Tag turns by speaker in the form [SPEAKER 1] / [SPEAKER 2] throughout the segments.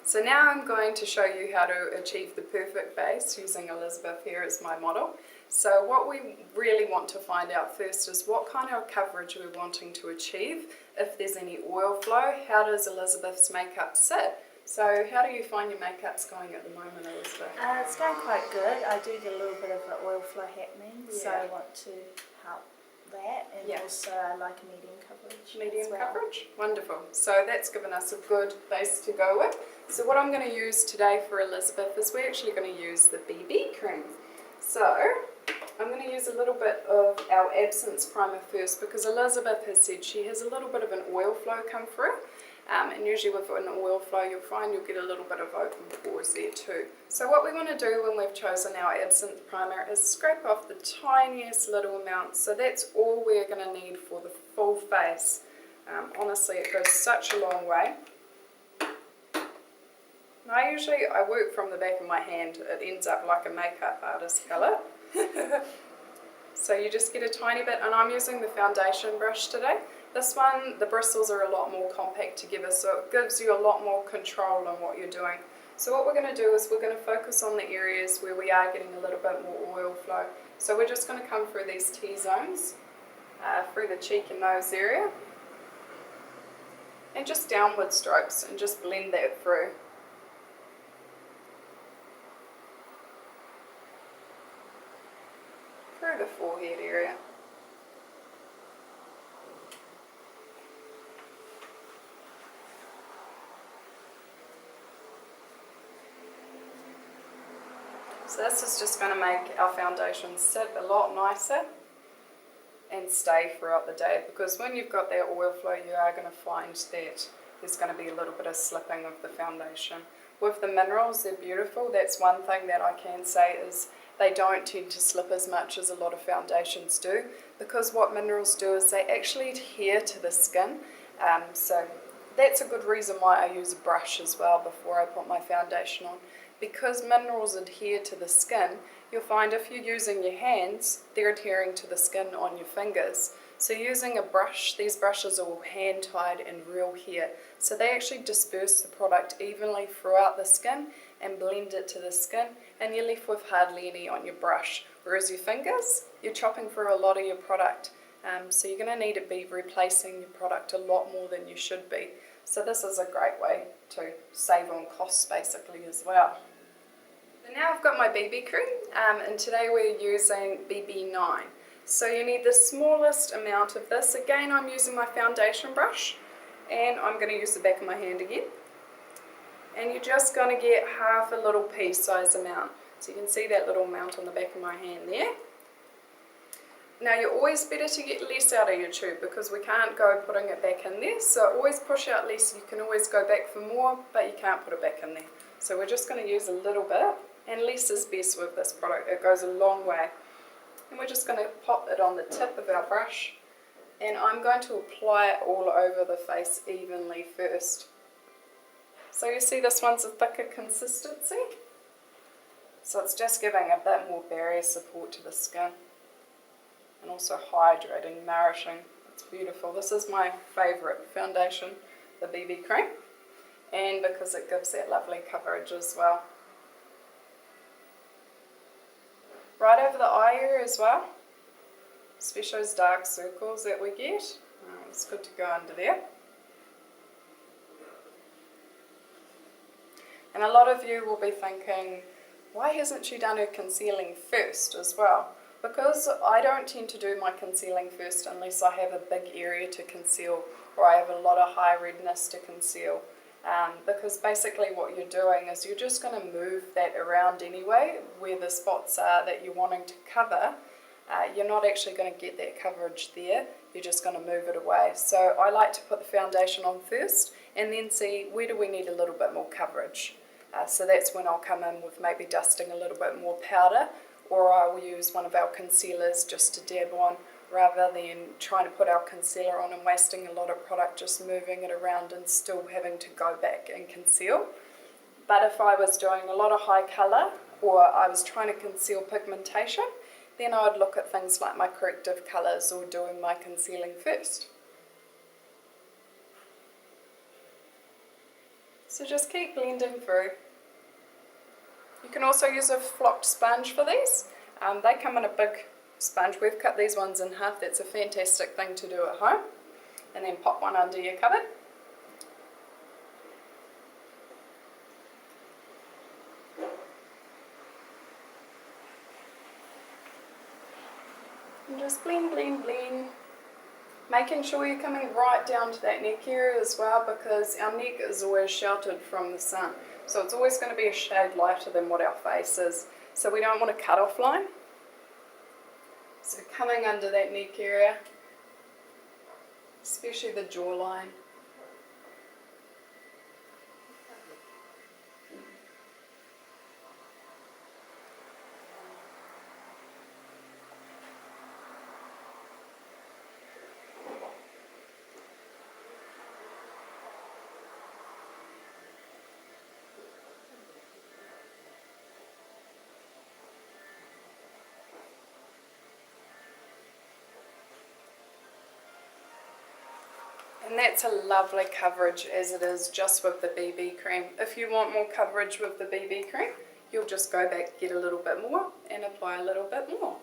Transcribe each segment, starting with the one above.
[SPEAKER 1] So now I'm going to show you how to achieve the perfect base using Elizabeth here as my model. So what we really want to find out first is what kind of coverage we're wanting to achieve, if there's any oil flow, how does Elizabeth's makeup sit. So how do you find your makeup's going at the moment, Elizabeth?
[SPEAKER 2] It's going quite good. I do get a little bit of an oil flow happening, so I want to help that, and also I like a medium coverage.
[SPEAKER 1] Medium coverage? Wonderful. So that's given us a good base to go with. So what I'm going to use today for Elizabeth is we're actually going to use the BB cream. So I'm going to use a little bit of our Absence primer first because Elizabeth has said she has a little bit of an oil flow come through. And usually with an oil flow you'll find you'll get a little bit of open pores there too. So what we want to do when we've chosen our Absence primer is scrape off the tiniest little amount. So that's all we're going to need for the full face. Honestly, it goes such a long way. And I work from the back of my hand. It ends up like a makeup artist palette. So you just get a tiny bit, and I'm using the foundation brush today. This one, the bristles are a lot more compact together, so it gives you a lot more control on what you're doing. So what we're going to do is we're going to focus on the areas where we are getting a little bit more oil flow. So we're just going to come through these T-zones, through the cheek and nose area, and just downward strokes, and just blend that through. Through the forehead area. So this is just going to make our foundation sit a lot nicer and stay throughout the day, because when you've got that oil flow you are going to find that there's going to be a little bit of slipping of the foundation. With the minerals, they're beautiful. That's one thing that I can say is they don't tend to slip as much as a lot of foundations do, because what minerals do is they actually adhere to the skin. So that's a good reason why I use a brush as well before I put my foundation on. Because minerals adhere to the skin, you'll find if you're using your hands, they're adhering to the skin on your fingers. So using a brush, these brushes are all hand tied and real here. So they actually disperse the product evenly throughout the skin and blend it to the skin, and you're left with hardly any on your brush. Whereas your fingers, you're chopping through a lot of your product. So you're going to need to be replacing your product a lot more than you should be. So this is a great way to save on costs basically as well. So now I've got my BB cream, and today we're using BB9. So you need the smallest amount of this. Again, I'm using my foundation brush, and I'm going to use the back of my hand again. And you're just going to get half a little pea size amount. So you can see that little amount on the back of my hand there. Now you're always better to get less out of your tube because we can't go putting it back in there. So always push out less. You can always go back for more, but you can't put it back in there. So we're just going to use a little bit, and less is best with this product. It goes a long way. And we're just going to pop it on the tip of our brush, and I'm going to apply it all over the face evenly first. So you see this one's a thicker consistency. So it's just giving a bit more barrier support to the skin. And also hydrating, nourishing. It's beautiful. This is my favourite foundation, the BB cream, and because it gives that lovely coverage as well. Right over the eye area as well, especially those dark circles that we get. It's good to go under there. And a lot of you will be thinking, why hasn't she done her concealing first as well? Because I don't tend to do my concealing first unless I have a big area to conceal or I have a lot of high redness to conceal. Because basically what you're doing is you're just going to move that around anyway where the spots are that you're wanting to cover. You're not actually going to get that coverage there, you're just going to move it away. So I like to put the foundation on first and then see where do we need a little bit more coverage. So that's when I'll come in with maybe dusting a little bit more powder, or I will use one of our concealers just to dab on, rather than trying to put our concealer on and wasting a lot of product just moving it around and still having to go back and conceal. But if I was doing a lot of high colour, or I was trying to conceal pigmentation, then I would look at things like my corrective colours or doing my concealing first. So just keep blending through. You can also use a flocked sponge for these. They come in a big sponge. We've cut these ones in half. That's a fantastic thing to do at home. And then pop one under your cupboard. And just blend, blend, blend. Making sure you're coming right down to that neck area as well, because our neck is always sheltered from the sun. So it's always going to be a shade lighter than what our face is. So we don't want a cut-off line. So coming under that neck area, especially the jawline. And that's a lovely coverage as it is just with the BB cream. If you want more coverage with the BB cream, you'll just go back, get a little bit more and apply a little bit more.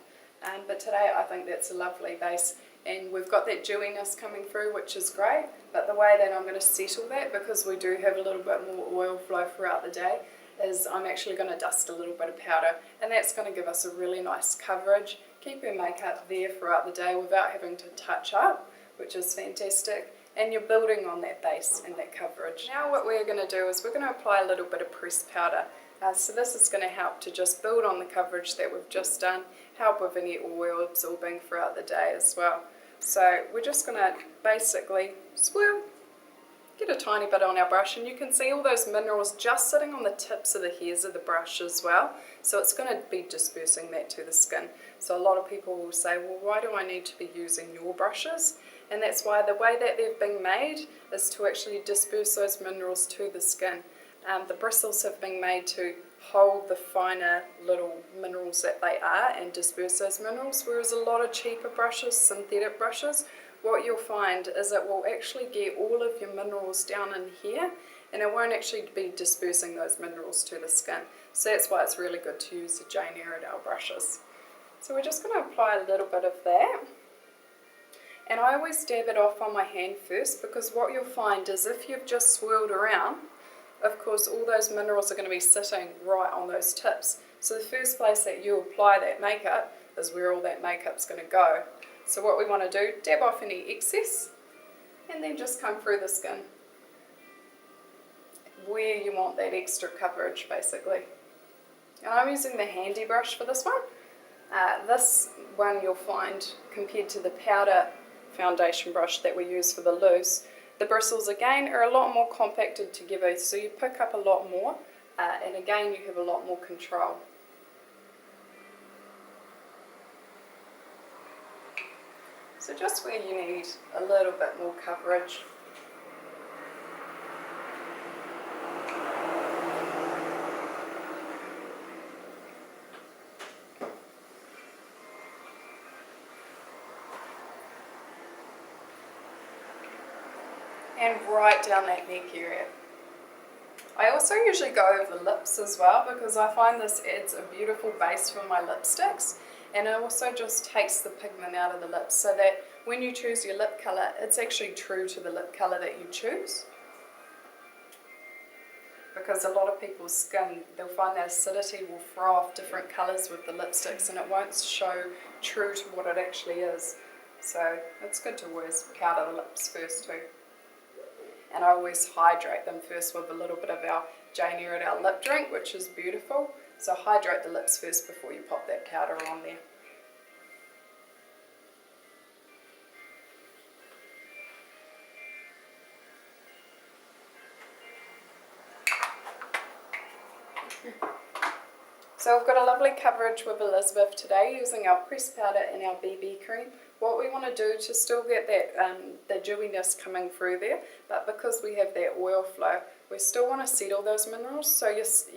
[SPEAKER 1] But today I think that's a lovely base, and we've got that dewiness coming through, which is great. But the way that I'm going to settle that, because we do have a little bit more oil flow throughout the day, is I'm actually going to dust a little bit of powder, and that's going to give us a really nice coverage. Keep your makeup there throughout the day without having to touch up, which is fantastic. And you're building on that base and that coverage. Now what we're going to do is we're going to apply a little bit of pressed powder. So this is going to help to just build on the coverage that we've just done, help with any oil absorbing throughout the day as well. So we're just going to basically swirl, get a tiny bit on our brush, and you can see all those minerals just sitting on the tips of the hairs of the brush as well. So it's going to be dispersing that to the skin. So a lot of people will say, well, why do I need to be using your brushes? And that's why the way that they've been made is to actually disperse those minerals to the skin. The bristles have been made to hold the finer little minerals that they are and disperse those minerals, whereas a lot of cheaper brushes, synthetic brushes, what you'll find is it will actually get all of your minerals down in here, and it won't actually be dispersing those minerals to the skin. So that's why it's really good to use the Jane Iredale brushes. So we're just going to apply a little bit of that. And I always dab it off on my hand first, because what you'll find is if you've just swirled around, of course all those minerals are going to be sitting right on those tips. So the first place that you apply that makeup is where all that makeup's going to go. So what we want to do, dab off any excess and then just come through the skin where you want that extra coverage basically. And I'm using the handy brush for this one. This one you'll find, compared to the powder foundation brush that we use for the loose, the bristles again are a lot more compacted together, so you pick up a lot more, and again you have a lot more control. So just where you need a little bit more coverage. And right down that neck area. I also usually go over the lips as well, because I find this adds a beautiful base for my lipsticks, and it also just takes the pigment out of the lips, so that when you choose your lip colour, it's actually true to the lip colour that you choose. Because a lot of people's skin, they'll find that acidity will throw off different colours with the lipsticks, and it won't show true to what it actually is. So it's good to always powder the lips first too. And I always hydrate them first with a little bit of our Jane Iredale lip drink, which is beautiful. So hydrate the lips first before you pop that powder on there. So we've got a lovely coverage with Elizabeth today using our pressed powder and our BB cream. What we want to do to still get that the dewiness coming through there, but because we have that oil flow, we still want to settle those minerals. So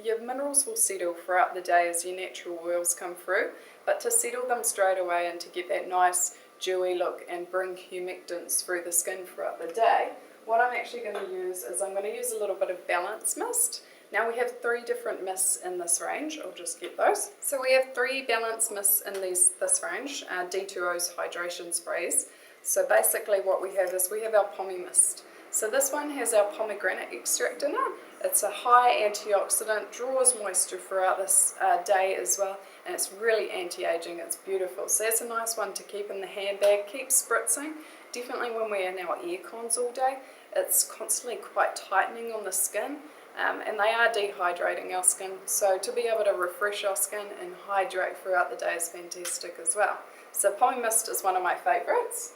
[SPEAKER 1] your minerals will settle throughout the day as your natural oils come through, but to settle them straight away and to get that nice dewy look and bring humectants through the skin throughout the day, what I'm actually going to use is I'm going to use a little bit of balance mist. Now we have 3 different mists in this range. I'll just get those. So we have 3 balance mists in this range, D2O's hydration sprays. So basically what we have is we have our pommy mist. So this one has our pomegranate extract in it. It's a high antioxidant, draws moisture throughout this day as well, and it's really anti-aging. It's beautiful. So that's a nice one to keep in the handbag, keep spritzing. Definitely when we're in our air cons all day, it's constantly quite tightening on the skin, and they are dehydrating our skin. So to be able to refresh our skin and hydrate throughout the day is fantastic as well. So pommy mist is one of my favourites.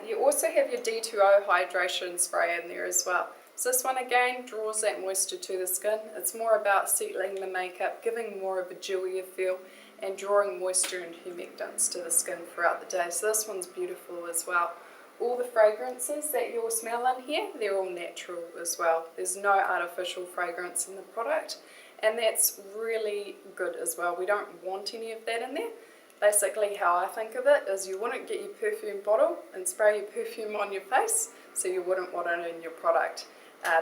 [SPEAKER 1] You also have your D2O hydration spray in there as well. So this one again draws that moisture to the skin. It's more about settling the makeup, giving more of a dewier feel, and drawing moisture and humectants to the skin throughout the day. So this one's beautiful as well. All the fragrances that you'll smell in here, they're all natural as well. There's no artificial fragrance in the product, and that's really good as well. We don't want any of that in there. Basically how I think of it is you wouldn't get your perfume bottle and spray your perfume on your face, so you wouldn't want it in your product.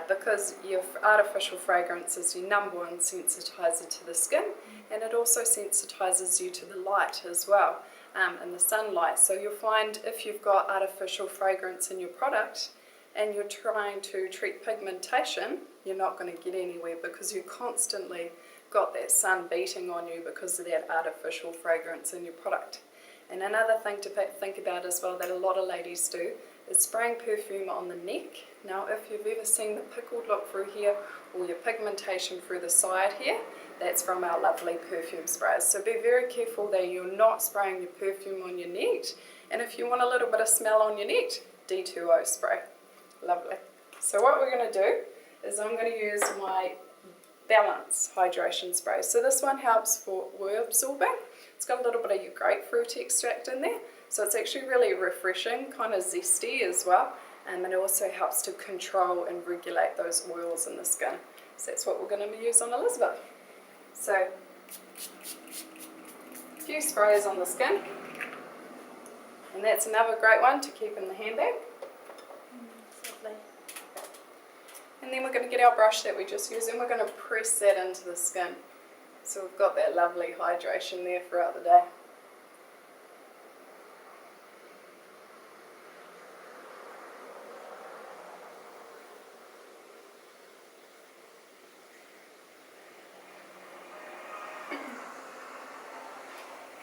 [SPEAKER 1] Because your artificial fragrance is your number one sensitizer to the skin, and it also sensitizes you to the light as well, and the sunlight. So you'll find if you've got artificial fragrance in your product and you're trying to treat pigmentation, you're not going to get anywhere because you constantly got that sun beating on you because of that artificial fragrance in your product. And another thing to think about as well that a lot of ladies do is spraying perfume on the neck. Now if you've ever seen the pickled look through here or your pigmentation through the side here, that's from our lovely perfume sprays. So be very careful that you're not spraying your perfume on your neck, and if you want a little bit of smell on your neck, D2O spray. Lovely. So what we're going to do is I'm going to use my Balance hydration spray. So this one helps for oil absorbing. It's got a little bit of your grapefruit extract in there, so it's actually really refreshing, kind of zesty as well, and it also helps to control and regulate those oils in the skin. So that's what we're going to use on Elizabeth. So a few sprays on the skin, and that's another great one to keep in the handbag.
[SPEAKER 2] Lovely.
[SPEAKER 1] And then we're going to get our brush that we just used and we're going to press that into the skin. So we've got that lovely hydration there throughout the day.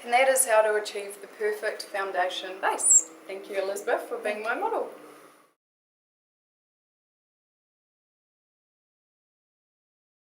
[SPEAKER 1] And that is how to achieve the perfect foundation base. Thank you, Elizabeth, for being my model.